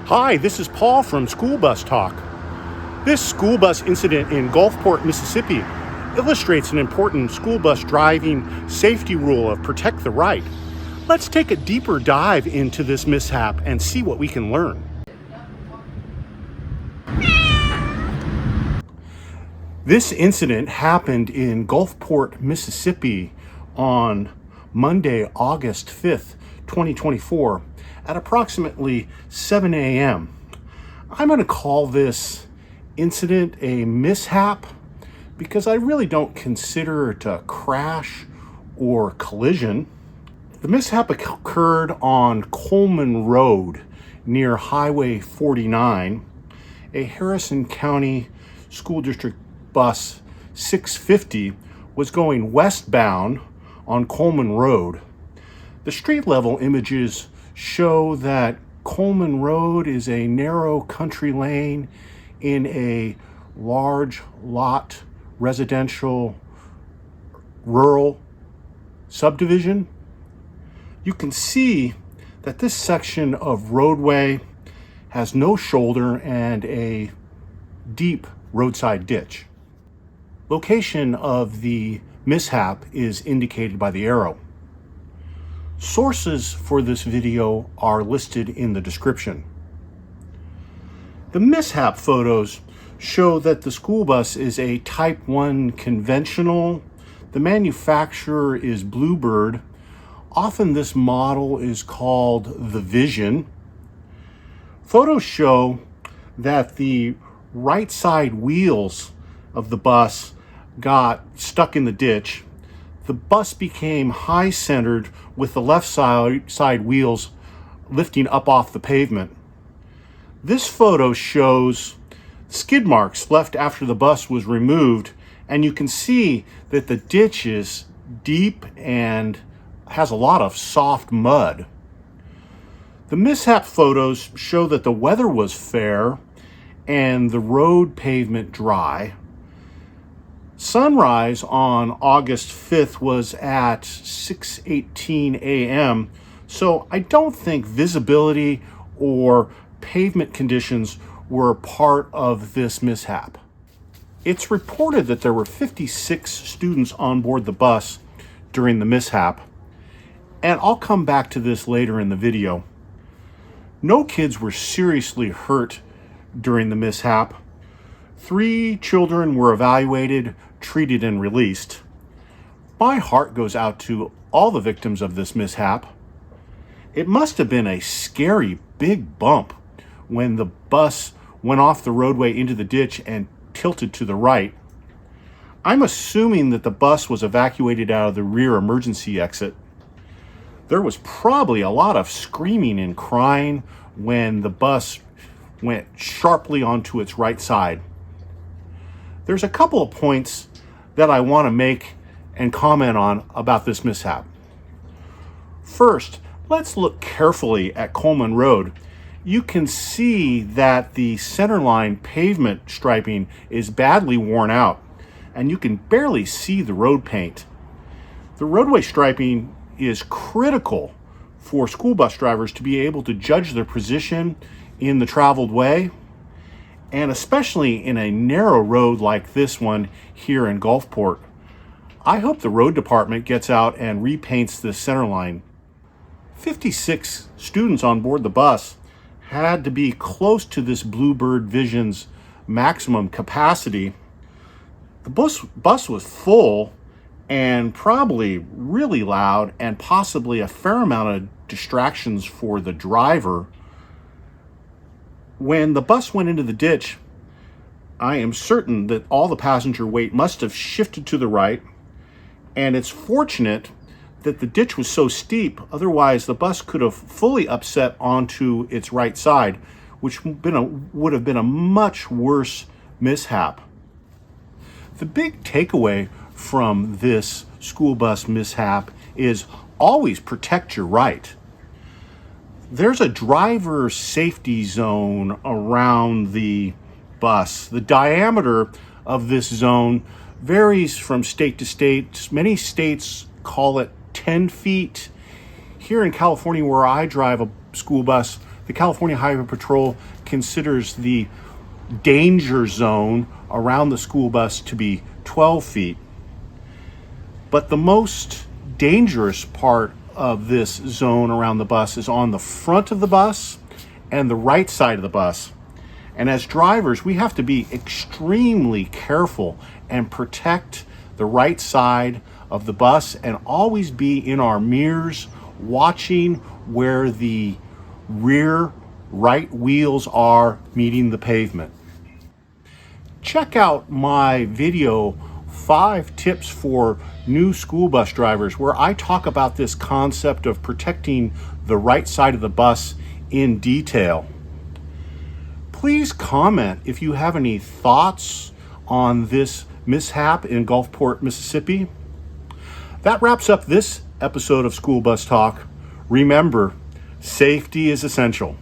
Hi, this is Paul from School Bus Talk. This school bus incident in Gulfport, Mississippi illustrates an important school bus driving safety rule of protect the right. Let's take a deeper dive into this mishap and see what we can learn. This incident happened in Gulfport, Mississippi on Monday, August 5th, 2024 at approximately 7 a.m. I'm going to call this incident a mishap because I really don't consider it a crash or collision. The mishap occurred on Coleman Road near Highway 49. A Harrison County School District bus 650 was going westbound on Coleman Road. The street level images show that Coleman Road is a narrow country lane in a large lot residential rural subdivision. You can see that this section of roadway has no shoulder and a deep roadside ditch. Location of the mishap is indicated by the arrow. Sources for this video are listed in the description. The mishap photos show that the school bus is a Type 1 conventional. The manufacturer is Bluebird. Often this model is called the Vision. Photos show that the right side wheels of the bus got stuck in the ditch. The bus became high-centered with the left side wheels lifting up off the pavement. This photo shows skid marks left after the bus was removed, and you can see that the ditch is deep and has a lot of soft mud. The mishap photos show that the weather was fair and the road pavement dry. Sunrise on August 5th was at 6:18 a.m., so I don't think visibility or pavement conditions were part of this mishap. It's reported that there were 56 students on board the bus during the mishap, and I'll come back to this later in the video. No kids were seriously hurt during the mishap. 3 children were evaluated, treated, and released. My heart goes out to all the victims of this mishap. It must have been a scary big bump when the bus went off the roadway into the ditch and tilted to the right. I'm assuming that the bus was evacuated out of the rear emergency exit. There was probably a lot of screaming and crying when the bus went sharply onto its right side. There's a couple of points that I want to make and comment on about this mishap. First, let's look carefully at Coleman Road. You can see that the centerline pavement striping is badly worn out, and you can barely see the road paint. The roadway striping is critical for school bus drivers to be able to judge their position in the traveled way, and especially in a narrow road like this one here in Gulfport. I hope the road department gets out and repaints this center line. 56 students on board the bus had to be close to this Bluebird Vision's maximum capacity. The bus was full and probably really loud, and possibly a fair amount of distractions for the driver. When the bus went into the ditch, I am certain that all the passenger weight must have shifted to the right, and it's fortunate that the ditch was so steep, otherwise the bus could have fully upset onto its right side, which would have been a much worse mishap. The big takeaway from this school bus mishap is always protect your right. There's a driver safety zone around the bus. The diameter of this zone varies from state to state. Many states call it 10 feet. Here in California, where I drive a school bus, The California Highway Patrol considers the danger zone around the school bus to be 12 feet. But the most dangerous part of this zone around the bus is on the front of the bus and the right side of the bus. And as drivers, we have to be extremely careful and protect the right side of the bus and always be in our mirrors watching where the rear right wheels are meeting the pavement. Check out my video, 5 tips for new school bus drivers, where I talk about this concept of protecting the right side of the bus in detail. Please comment if you have any thoughts on this mishap in Gulfport, Mississippi. That wraps up this episode of School Bus Talk. Remember, safety is essential.